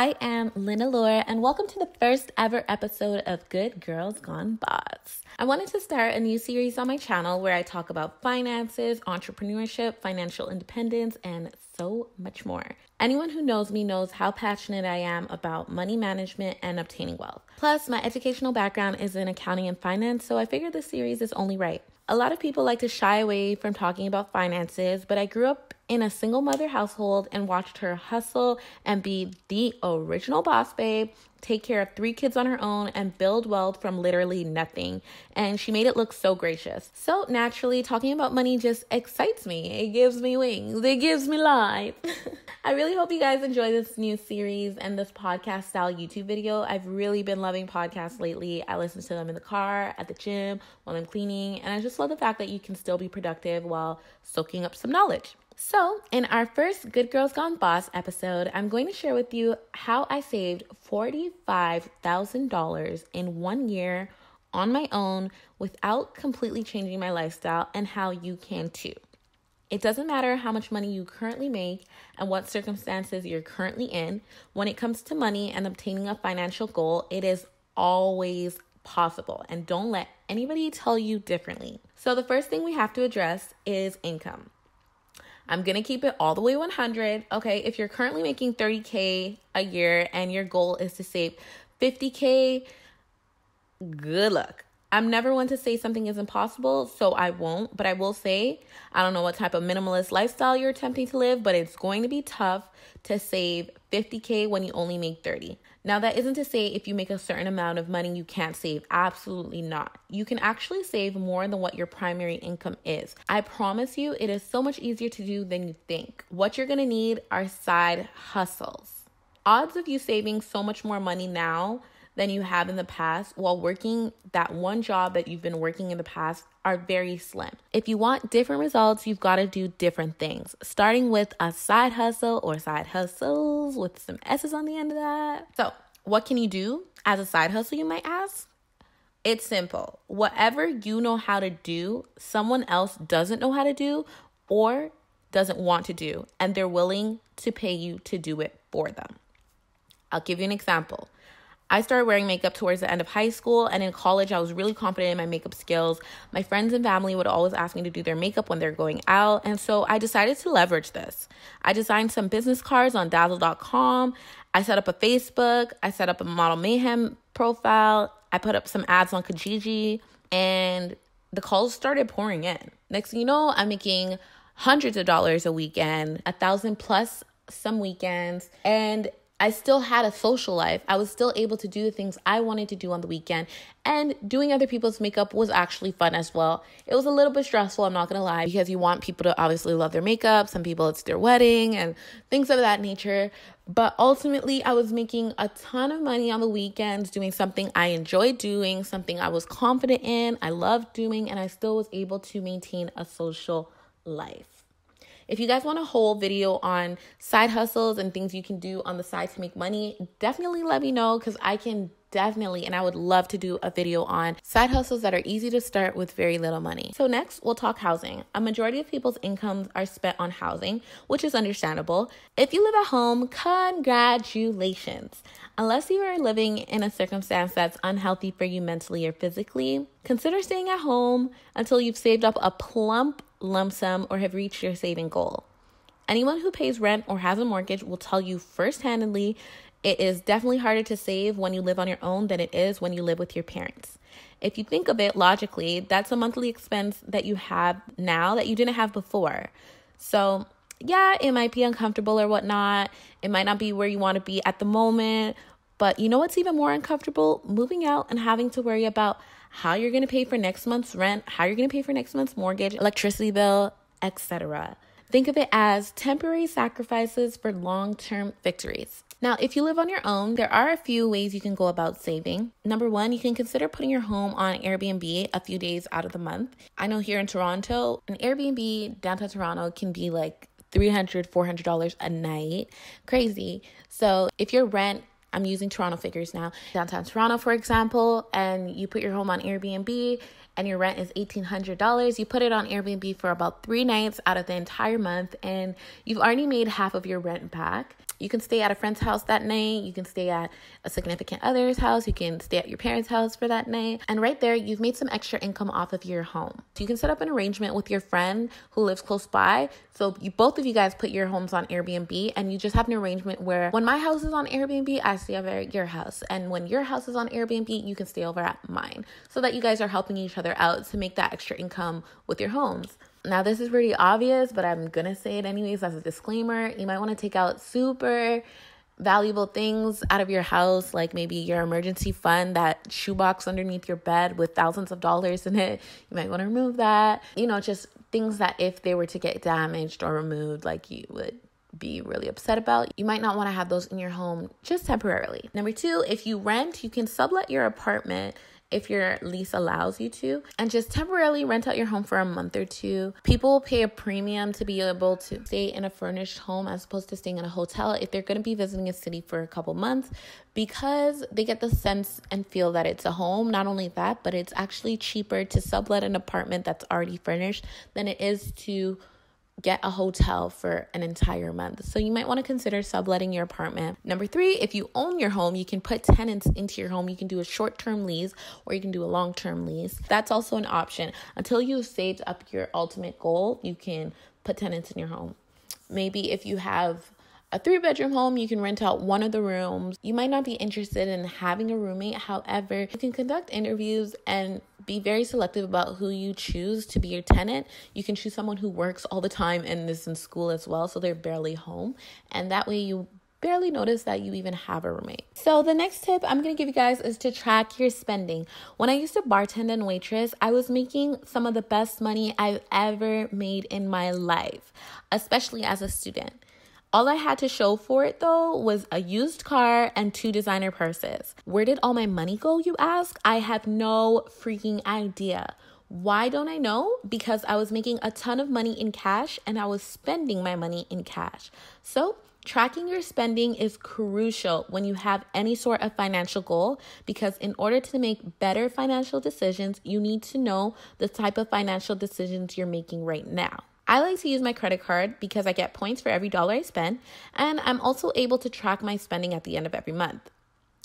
I am Allure, and welcome to the first ever episode of Good Girls Gone Boss. I wanted to start a new series on my channel where I talk about finances, entrepreneurship, financial independence, and so much more. Anyone who knows me knows how passionate I am about money management and obtaining wealth. Plus, my educational background is in accounting and finance, so I figured this series is only right. A lot of people like to shy away from talking about finances, but I grew up in a single mother household and watched her hustle and be the original boss babe, take care of 3 kids on her own, and build wealth from literally nothing. And she made it look so gracious. So naturally, talking about money just excites me. It gives me wings. It gives me life. I really hope you guys enjoy this new series and this podcast style YouTube video. I've really been loving podcasts lately. I listen to them in the car, at the gym, while I'm cleaning, and I just love the fact that you can still be productive while soaking up some knowledge. So, in our first Good Girls Gone Boss episode, I'm going to share with you how I saved $45,000 in 1 year on my own without completely changing my lifestyle, and how you can too. It doesn't matter how much money you currently make and what circumstances you're currently in. When it comes to money and obtaining a financial goal, it is always possible, and don't let anybody tell you differently. So the first thing we have to address is income. I'm going to keep it all the way 100. Okay, if you're currently making $30K a year and your goal is to save $50K, good luck. I'm never one to say something is impossible, so I won't. But I will say, I don't know what type of minimalist lifestyle you're attempting to live, but it's going to be tough to save $50K when you only make $30. Now, that isn't to say if you make a certain amount of money, you can't save. Absolutely not. You can actually save more than what your primary income is. I promise you, it is so much easier to do than you think. What you're going to need are side hustles. Odds of you saving so much more money now than you have in the past while working that one job that you've been working in the past are very slim. If you want different results, you've got to do different things, starting with a side hustle or side hustles with some S's on the end of that. So what can you do as a side hustle, you might ask? It's simple. Whatever you know how to do, someone else doesn't know how to do or doesn't want to do, and they're willing to pay you to do it for them. I'll give you an example. I started wearing makeup towards the end of high school, and in college, I was really confident in my makeup skills. My friends and family would always ask me to do their makeup when they're going out, and so I decided to leverage this. I designed some business cards on Dazzle.com. I set up a Facebook. I set up a Model Mayhem profile. I put up some ads on Kijiji, and the calls started pouring in. Next thing you know, I'm making hundreds of dollars a weekend, 1,000 plus some weekends, and I still had a social life. I was still able to do the things I wanted to do on the weekend, and doing other people's makeup was actually fun as well. It was a little bit stressful, I'm not going to lie, because you want people to obviously love their makeup. Some people, it's their wedding and things of that nature. But ultimately, I was making a ton of money on the weekends doing something I enjoyed doing, something I was confident in, I loved doing, and I still was able to maintain a social life. If you guys want a whole video on side hustles and things you can do on the side to make money, definitely let me know, because I can definitely, and I would love to do a video on side hustles that are easy to start with very little money. So next, we'll talk housing. A majority of people's incomes are spent on housing, which is understandable. If you live at home, congratulations. Unless you are living in a circumstance that's unhealthy for you mentally or physically, consider staying at home until you've saved up a plump lump sum or have reached your saving goal. Anyone who pays rent or has a mortgage will tell you first-handedly it is definitely harder to save when you live on your own than it is when you live with your parents. If you think of it logically, that's a monthly expense that you have now that you didn't have before. So yeah, it might be uncomfortable or whatnot. It might not be where you want to be at the moment. But you know what's even more uncomfortable? Moving out and having to worry about how you're going to pay for next month's rent, how you're going to pay for next month's mortgage, electricity bill, etc. Think of it as temporary sacrifices for long-term victories. Now, if you live on your own, there are a few ways you can go about saving. Number one, you can consider putting your home on Airbnb a few days out of the month. I know here in Toronto, an Airbnb downtown Toronto can be like $300, $400 a night. Crazy. So if your rent, I'm using Toronto figures now, downtown Toronto, for example, and you put your home on Airbnb and your rent is $1,800, you put it on Airbnb for about 3 nights out of the entire month, and you've already made half of your rent back. You can stay at a friend's house that night. You can stay at a significant other's house. You can stay at your parents' house for that night. And right there, you've made some extra income off of your home. So you can set up an arrangement with your friend who lives close by. So both of you guys put your homes on Airbnb, and you just have an arrangement where when my house is on Airbnb, I stay over at your house. And when your house is on Airbnb, you can stay over at mine, so that you guys are helping each other out to make that extra income with your homes. Now, this is pretty obvious, but I'm going to say it anyways as a disclaimer. You might want to take out super valuable things out of your house, like maybe your emergency fund, that shoebox underneath your bed with thousands of dollars in it. You might want to remove that. Just things that if they were to get damaged or removed, like you would be really upset about. You might not want to have those in your home just temporarily. Number 2, if you rent, you can sublet your apartment if your lease allows you to, and just temporarily rent out your home for a month or 2. People pay a premium to be able to stay in a furnished home as opposed to staying in a hotel if they're going to be visiting a city for a couple months, because they get the sense and feel that it's a home. Not only that, but it's actually cheaper to sublet an apartment that's already furnished than it is to get a hotel for an entire month. So you might want to consider subletting your apartment. Number 3, if you own your home, you can put tenants into your home. You can do a short-term lease or you can do a long-term lease. That's also an option. Until you've saved up your ultimate goal, you can put tenants in your home. Maybe if you have a 3-bedroom home, you can rent out one of the rooms. You might not be interested in having a roommate. However, you can conduct interviews and be very selective about who you choose to be your tenant. You can choose someone who works all the time and is in school as well, so they're barely home. And that way you barely notice that you even have a roommate. So the next tip I'm going to give you guys is to track your spending. When I used to bartend and waitress, I was making some of the best money I've ever made in my life, especially as a student. All I had to show for it, though, was a used car and 2 designer purses. Where did all my money go, you ask? I have no freaking idea. Why don't I know? Because I was making a ton of money in cash and I was spending my money in cash. So tracking your spending is crucial when you have any sort of financial goal, because in order to make better financial decisions, you need to know the type of financial decisions you're making right now. I like to use my credit card because I get points for every dollar I spend, and I'm also able to track my spending at the end of every month.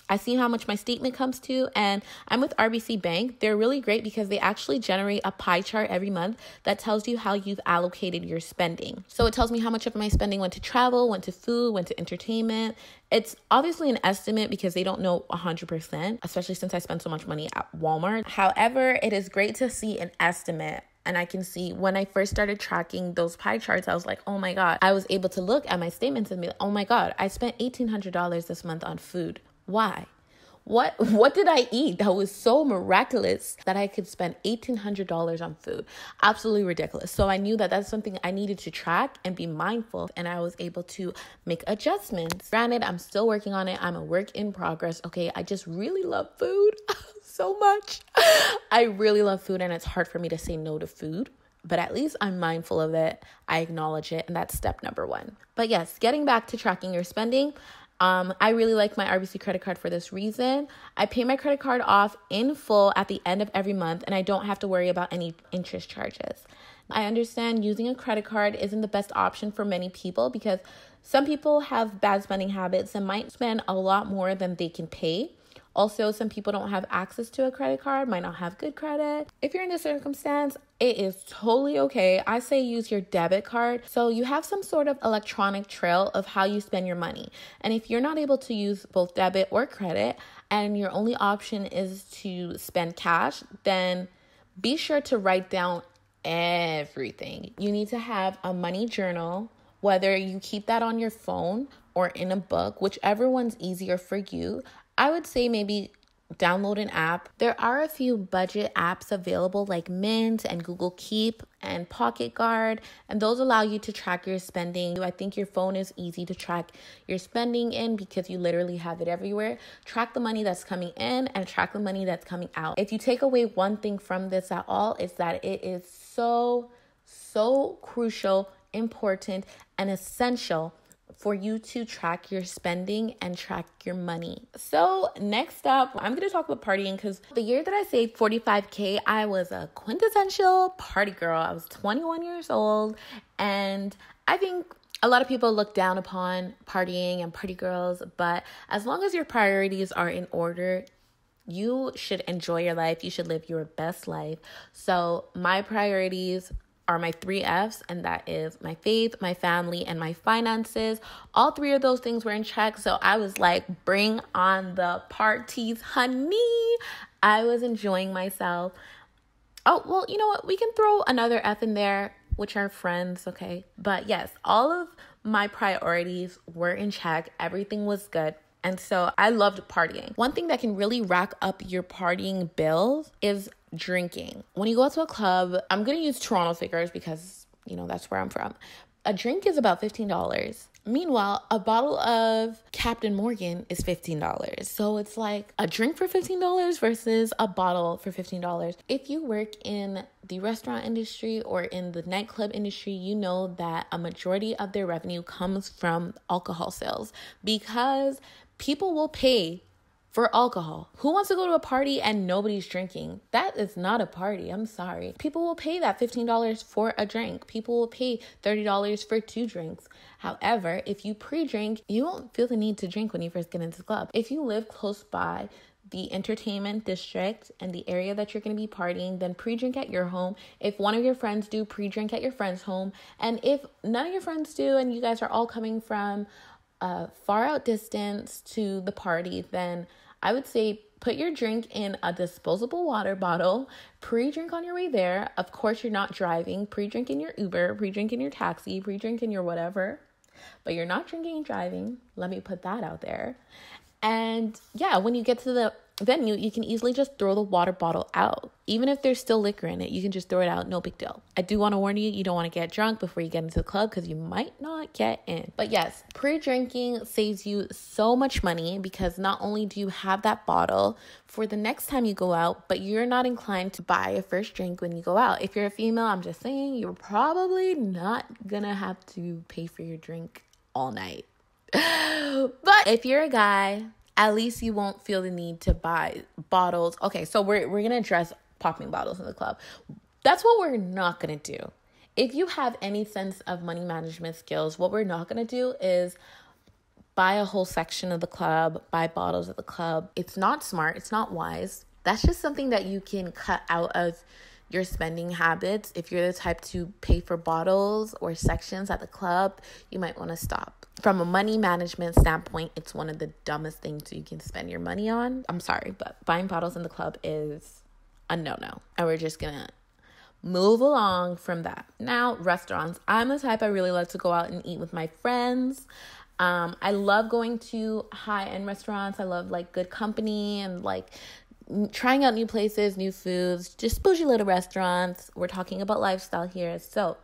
I see how much my statement comes to, and I'm with RBC Bank. They're really great because they actually generate a pie chart every month that tells you how you've allocated your spending. So it tells me how much of my spending went to travel, went to food, went to entertainment. It's obviously an estimate because they don't know 100%, especially since I spend so much money at Walmart. However, it is great to see an estimate. And I can see when I first started tracking those pie charts, I was like, oh my God. I was able to look at my statements and be like, oh my God, I spent $1,800 this month on food. Why? What did I eat that was so miraculous that I could spend $1,800 on food? Absolutely ridiculous. So I knew that that's something I needed to track and be mindful, and I was able to make adjustments. Granted, I'm still working on it. I'm a work in progress. Okay, I just really love food so much. I really love food, and it's hard for me to say no to food. But at least I'm mindful of it. I acknowledge it, and that's step number 1. But yes, getting back to tracking your spending, I really like my RBC credit card for this reason. I pay my credit card off in full at the end of every month, and I don't have to worry about any interest charges. I understand using a credit card isn't the best option for many people because some people have bad spending habits and might spend a lot more than they can pay. Also, some people don't have access to a credit card, might not have good credit. If you're in this circumstance, it is totally okay. I say use your debit card so you have some sort of electronic trail of how you spend your money. And if you're not able to use both debit or credit and your only option is to spend cash, then be sure to write down everything. You need to have a money journal, whether you keep that on your phone or in a book, whichever one's easier for you. I would say maybe download an app. There are a few budget apps available like Mint and Google Keep and Pocket Guard, and those allow you to track your spending. I think your phone is easy to track your spending in because you literally have it everywhere. Track the money that's coming in and track the money that's coming out. If you take away one thing from this at all, it's that it is so crucial, important, and essential for you to track your spending and track your money. So next up, I'm going to talk about partying because the year that I saved $45K, I was a quintessential party girl. I was 21 years old, and I think A lot of people look down upon partying and party girls, but as long as your priorities are in order, you should enjoy your life. You should live your best life. So my priorities are my 3 F's, and that is my faith, my family, and my finances. All 3 of those things were in check. So I was like, bring on the parties, honey. I was enjoying myself. Oh, well, you know what? We can throw another F in there, which are friends, okay? But yes, all of my priorities were in check. Everything was good. And so I loved partying. One thing that can really rack up your partying bills is drinking. When you go out to a club, I'm going to use Toronto figures because, that's where I'm from. A drink is about $15. Meanwhile, a bottle of Captain Morgan is $15. So it's like a drink for $15 versus a bottle for $15. If you work in the restaurant industry or in the nightclub industry, you know that a majority of their revenue comes from alcohol sales because people will pay for alcohol. Who wants to go to a party and nobody's drinking? That is not a party. I'm sorry. People will pay that $15 for a drink. People will pay $30 for 2 drinks. However, if you pre-drink, you won't feel the need to drink when you first get into the club. If you live close by the entertainment district and the area that you're going to be partying, then pre-drink at your home. If one of your friends do, pre-drink at your friend's home. And if none of your friends do and you guys are all coming from a far out distance to the party, then I would say put your drink in a disposable water bottle, pre-drink on your way there. Of course, you're not driving. Pre-drink in your Uber, pre-drink in your taxi, pre-drink in your whatever. But you're not drinking and driving. Let me put that out there. And yeah, when you get to the venue, you can easily just throw the water bottle out. Even if there's still liquor in it, you can just throw it out. No big deal. I do want to warn you, you don't want to get drunk before you get into the club because you might not get in. But yes, pre-drinking saves you so much money because not only do you have that bottle for the next time you go out, but you're not inclined to buy a first drink when you go out. If you're a female, I'm just saying, you're probably not gonna have to pay for your drink all night. But if you're a guy, at least you won't feel the need to buy bottles. Okay, so we're going to address popping bottles in the club. That's what we're not going to do. If you have any sense of money management skills, what we're not going to do is buy a whole section of the club, buy bottles at the club. It's not smart. It's not wise. That's just something that you can cut out of your spending habits. If you're the type to pay for bottles or sections at the club, you might want to stop. From a money management standpoint, it's one of the dumbest things you can spend your money on. I'm sorry, but buying bottles in the club is a no-no. And we're just gonna move along from that. Now, restaurants. I'm the type I really love to go out and eat with my friends. I love going to high-end restaurants. I love good company and trying out new places, new foods, just bougie little restaurants. We're talking about lifestyle here. So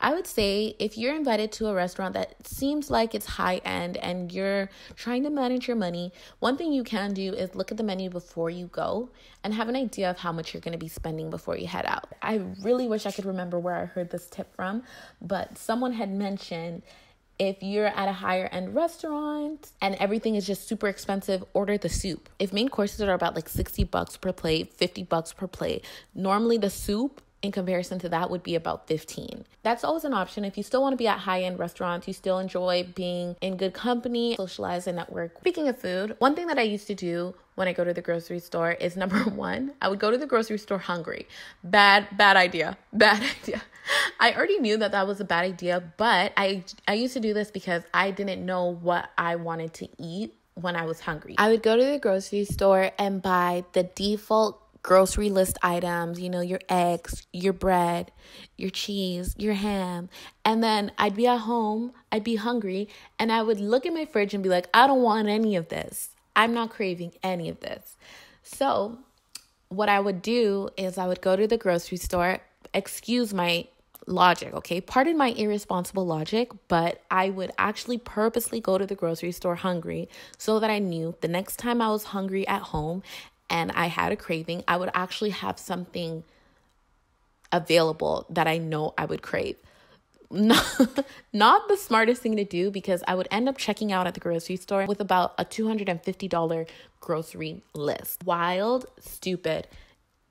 I would say if you're invited to a restaurant that seems like it's high end and you're trying to manage your money, one thing you can do is look at the menu before you go and have an idea of how much you're going to be spending before you head out. I really wish I could remember where I heard this tip from, but someone had mentioned if you're at a higher end restaurant and everything is just super expensive, order the soup. If main courses are about $60 per plate, $50 per plate, normally the soup in comparison to that would be about $15. That's always an option. If you still want to be at high-end restaurants, you still enjoy being in good company, socialize and network. Speaking of food, one thing that I used to do when I go to the grocery store is number one, I would go to the grocery store hungry. Bad idea. I already knew that was a bad idea, but I used to do this because I didn't know what I wanted to eat when I was hungry. I would go to the grocery store and buy the default grocery list items, your eggs, your bread, your cheese, your ham. And then I'd be at home, I'd be hungry, and I would look at my fridge and be like, I don't want any of this. I'm not craving any of this. So what I would do is I would go to the grocery store, excuse my logic, okay? Pardon my irresponsible logic, but I would actually purposely go to the grocery store hungry so that I knew the next time I was hungry at home and I had a craving, I would actually have something available that I know I would crave. Not the smartest thing to do because I would end up checking out at the grocery store with about a $250 grocery list. Wild, stupid,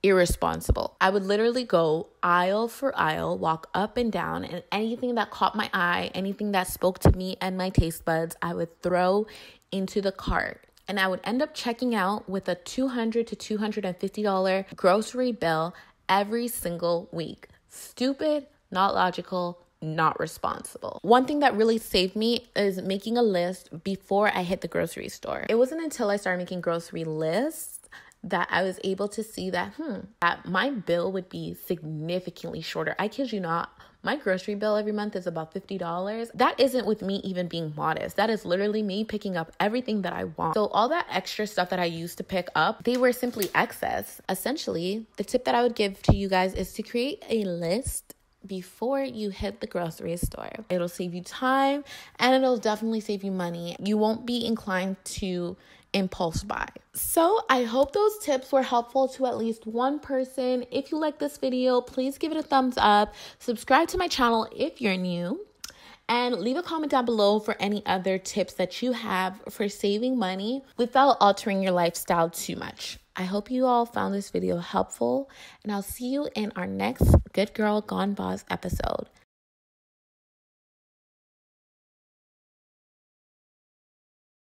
irresponsible. I would literally go aisle for aisle, walk up and down, and anything that caught my eye, anything that spoke to me and my taste buds, I would throw into the cart. And I would end up checking out with a $200 to $250 grocery bill every single week. Stupid, not logical, not responsible. One thing that really saved me is making a list before I hit the grocery store. It wasn't until I started making grocery lists that I was able to see that, that my bill would be significantly shorter. I kid you not, my grocery bill every month is about $50. That isn't with me even being modest. That is literally me picking up everything that I want. So all that extra stuff that I used to pick up, they were simply excess. Essentially, the tip that I would give to you guys is to create a list before you hit the grocery store. It'll save you time and it'll definitely save you money. You won't be inclined to impulse buy. So I hope those tips were helpful to at least one person. If you like this video, please give it a thumbs up. Subscribe to my channel if you're new. And leave a comment down below for any other tips that you have for saving money without altering your lifestyle too much. I hope you all found this video helpful, and I'll see you in our next Good Girl Gone Boss episode.